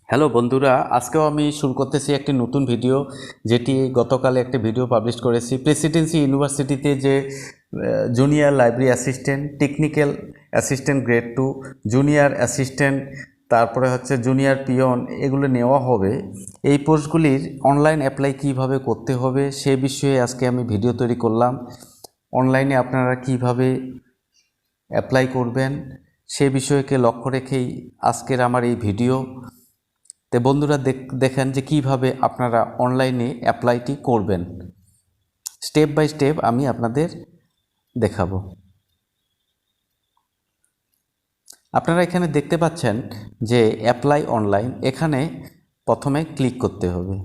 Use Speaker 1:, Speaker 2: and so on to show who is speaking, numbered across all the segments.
Speaker 1: Hello বন্ধুরা, আজকেও আমি শুরু করতেছি একটি নতুন ভিডিও, যেটি গতকালে একটি ভিডিও পাবলিশ করেছি। প্রেসিডেন্সি ইউনিভার্সিটিতে যে junior library assistant, technical assistant grade 2, junior assistant, তারপরে হচ্ছে জুনিয়র পিয়ন, এগুলো নেওয়া হবে। এই পোস্টগুলির অনলাইন অ্যাপ্লাই কিভাবে করতে হবে সে বিষয়ে আজকে আমি ভিডিও তৈরি করলাম। অনলাইনে আপনারা কিভাবে অ্যাপ্লাই করবেন সে বিষয়কে লক্ষ্য রেখেই আজকের আমার এই ভিডিও। তো বন্ধুরা দেখেন যে কিভাবে আপনারা অনলাইনে অ্যাপ্লাইটি করবেন। স্টেপ বাই স্টেপ আমি আপনাদের দেখাবো। আপনারা এখানে দেখতে পাচ্ছেন যে অ্যাপ্লাই অনলাইন, এখানে প্রথমে ক্লিক করতে হবে।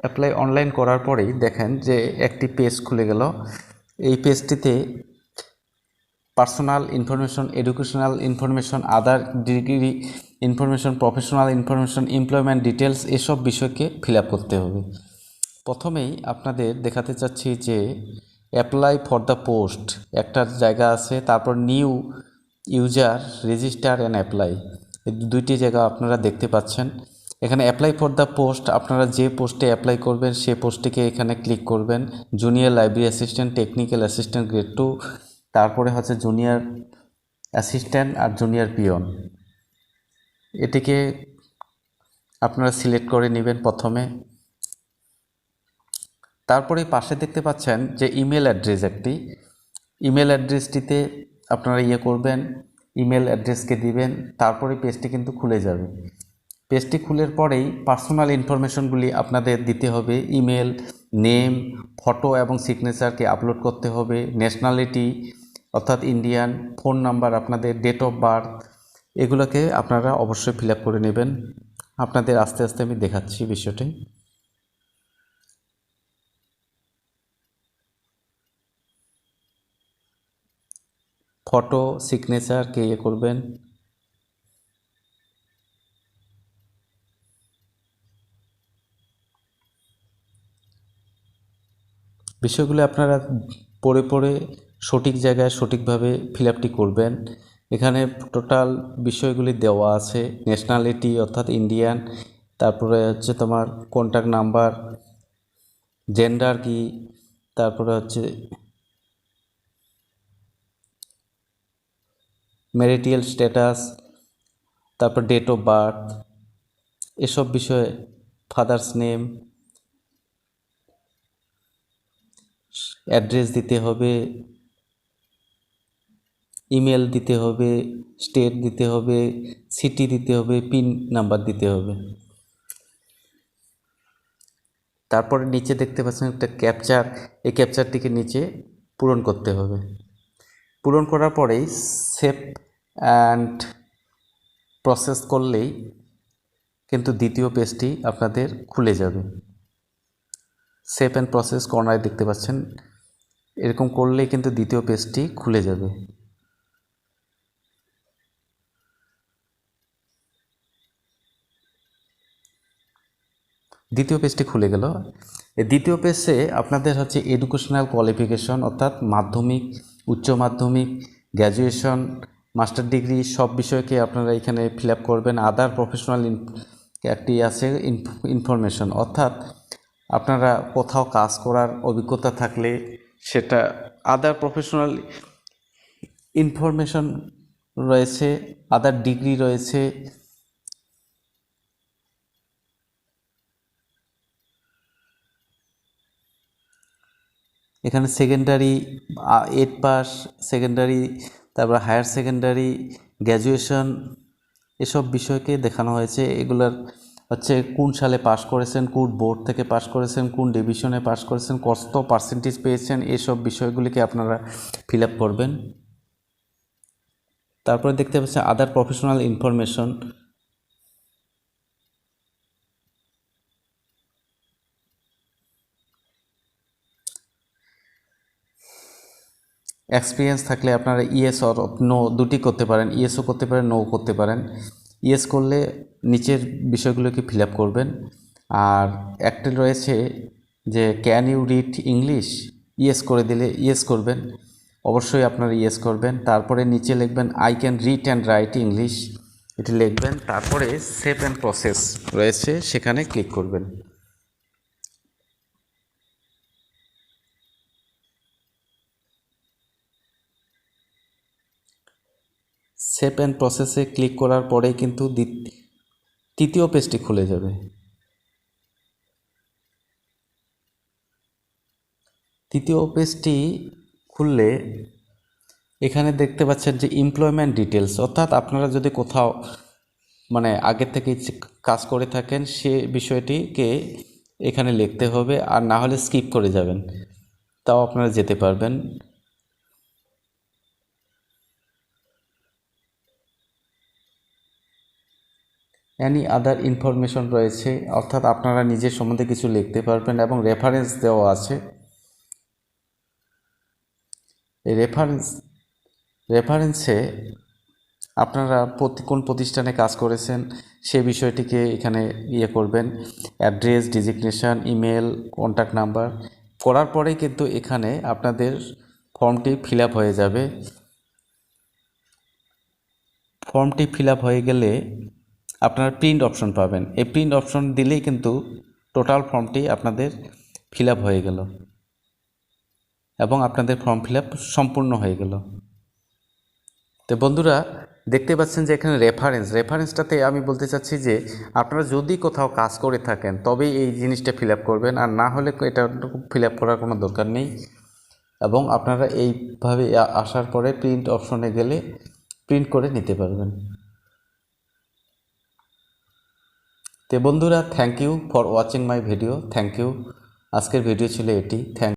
Speaker 1: অ্যাপ্লাই অনলাইন করার পরেই দেখেন যে একটি পেজ খুলে গেল। এই পেজটিতে personal information, educational information, other degree information, professional information, employment details, এসব বিষয়কে ফিল আপ করতে হবে। প্রথমেই আপনাদের দেখাতে চাচ্ছি যে অ্যাপ্লাই ফর দ্য পোস্ট একটা জায়গা আছে, তারপর new user, register and apply, এই দুইটি জায়গা আপনারা দেখতে পাচ্ছেন। এখানে অ্যাপ্লাই ফর দ্য পোস্ট, আপনারা যে পোস্টে অ্যাপ্লাই করবেন সে পোস্টটিকে এখানে ক্লিক করবেন। Junior library assistant, technical assistant grade 2, তারপরে হচ্ছে জুনিয়র অ্যাসিস্ট্যান্ট আর জুনিয়র পিয়ন, এটিকে আপনারা সিলেক্ট করে নেবেন প্রথমে। তারপরে পাশে দেখতে পাচ্ছেন যে ইমেল অ্যাড্রেস, একটি ইমেল অ্যাড্রেসটিতে আপনারা করবেন, ইমেল অ্যাড্রেসকে দিবেন। তারপরে পেজটি কিন্তু খুলে যাবে। পেজটি খুলের পরেই পার্সোনাল ইনফরমেশনগুলি আপনাদের দিতে হবে। ইমেল, নেম, ফটো এবং সিগনেচারকে আপলোড করতে হবে। ন্যাশনালিটি অর্থাৎ ইন্ডিয়ান, ফোন নাম্বার, আপনাদের ডেট অফ বার্থ, এগুলোকে আপনারা অবশ্যই ফিল আপ করে নেবেন। আপনাদের আস্তে আস্তে আমি দেখাচ্ছি বিষয়টি। ফটো, সিগনেচারকে করবেন। বিষয়গুলো আপনারা পড়ে পড়ে সঠিক জায়গায় সঠিকভাবে ফিল আপটি করবেন। এখানে টোটাল বিষয়গুলি দেওয়া আছে। ন্যাশনালিটি অর্থাৎ ইন্ডিয়ান, তারপরে হচ্ছে তোমার কন্ট্যাক্ট নাম্বার, জেন্ডার কি, তারপরে হচ্ছে ম্যারিটাল স্ট্যাটাস, তারপর ডেট অফ বার্থ, এসব বিষয়ে ফাদার্স নেম, অ্যাড্রেস দিতে হবে, ইমেল দিতে হবে, স্টেট দিতে হবে, সিটি দিতে হবে, পিন নাম্বার দিতে হবে। তারপরে নিচে দেখতে পাচ্ছেন একটা ক্যাপচার, এই ক্যাপচারটিকে নিচে পূরণ করতে হবে। পূরণ করার পরেই সেভ অ্যান্ড প্রসেস করলেই কিন্তু দ্বিতীয় পেজটি আপনাদের খুলে যাবে। সেভ অ্যান্ড প্রসেস কর্নারে দেখতে পাচ্ছেন, এরকম করলেই কিন্তু দ্বিতীয় পেজটি খুলে যাবে। দ্বিতীয় পেজটি খুলে গেল। এই দ্বিতীয় পেজে আপনাদের হচ্ছে এডুকেশনাল কোয়ালিফিকেশন অর্থাৎ মাধ্যমিক, উচ্চ মাধ্যমিক, গ্র্যাজুয়েশন, মাস্টার ডিগ্রি, সব বিষয়কে আপনারা এখানে ফিল আপ করবেন। আদার প্রফেশনাল একটি আছে ইনফরমেশন, অর্থাৎ আপনারা কোথাও কাজ করার অভিজ্ঞতা থাকলে সেটা, আদার প্রফেশনাল ইনফরমেশন রয়েছে, আদার ডিগ্রি রয়েছে। এখানে সেকেন্ডারি 8 পাস, সেকেন্ডারি, তারপর হায়ার সেকেন্ডারি, গ্র্যাজুয়েশন, এসব বিষয়কে দেখানো হয়েছে। এগুলার হচ্ছে কোন সালে পাস করেছেন, কোন বোর্ড থেকে পাস করেছেন, কোন ডিভিশনে পাস করেছেন, কত পার্সেন্টেজ পেয়েছেন, এসব বিষয়গুলিকে আপনারা ফিল আপ করবেন। তারপরে দেখতে পাচ্ছেন আদার প্রফেশনাল ইনফরমেশন। এক্সপিরিয়েন্স থাকলে আপনারা ইয়েস অর নো দুটি করতে পারেন, ইয়েসও করতে পারেন, নো করতে পারেন। ইয়েস করলে নিচের বিষয়গুলোকে ফিল আপ করবেন। আর একটা রয়েছে যে can you read English, yes করে দিলে ইয়েস করবেন, অবশ্যই আপনারা ইয়েস করবেন। তারপরে নিচে লিখবেন I can read and right English, এটি লিখবেন। তারপরে সেভ অ্যান্ড প্রসেস রয়েছে, সেখানে ক্লিক করবেন। সেভ অ্যান্ড প্রসেসে ক্লিক করার পরেই কিন্তু তৃতীয় পেজটি খুলে যাবে। তৃতীয় পেজটি খুললে এখানে দেখতে পাচ্ছেন যে এমপ্লয়মেন্ট ডিটেলস, অর্থাৎ আপনারা যদি কোথাও মানে আগে থেকে কাজ করে থাকেন সে বিষয়টিকে এখানে লিখতে হবে, আর না হলে স্কিপ করে যাবেন, তাও আপনারা যেতে পারবেন। অ্যানি আদার ইনফরমেশন রয়েছে, অর্থাৎ আপনারা নিজের সম্বন্ধে কিছু লিখতে পারবেন এবং রেফারেন্স দেওয়া আছে। এই রেফারেন্সে আপনারা কোন প্রতিষ্ঠানে কাজ করেছেন সে বিষয়টিকে এখানে করবেন, address, designation, email, contact number করার পরেই কিন্তু এখানে আপনাদের ফর্মটি ফিল আপ হয়ে যাবে। ফর্মটি ফিল আপ হয়ে গেলে আপনারা প্রিন্ট অপশন পাবেন। এই প্রিন্ট অপশন দিলেই কিন্তু টোটাল ফর্মটি আপনাদের ফিল আপ হয়ে গেল এবং আপনাদের ফর্ম ফিল আপ সম্পূর্ণ হয়ে গেল। তো বন্ধুরা দেখতে পাচ্ছেন যে এখানে রেফারেন্সটাতে আমি বলতে চাচ্ছি যে আপনারা যদি কোথাও কাজ করে থাকেন তবেই এই জিনিসটা ফিল আপ করবেন, আর না হলে এটা ফিল আপ করার কোনো দরকার নেই। এবং আপনারা এইভাবে আসার পরে প্রিন্ট অপশনে গেলে প্রিন্ট করে নিতে পারবেন। তো বন্ধুরা thank you for watching my video. Thank you, আজকের ভিডিও ছিল এটি। থ্যাংক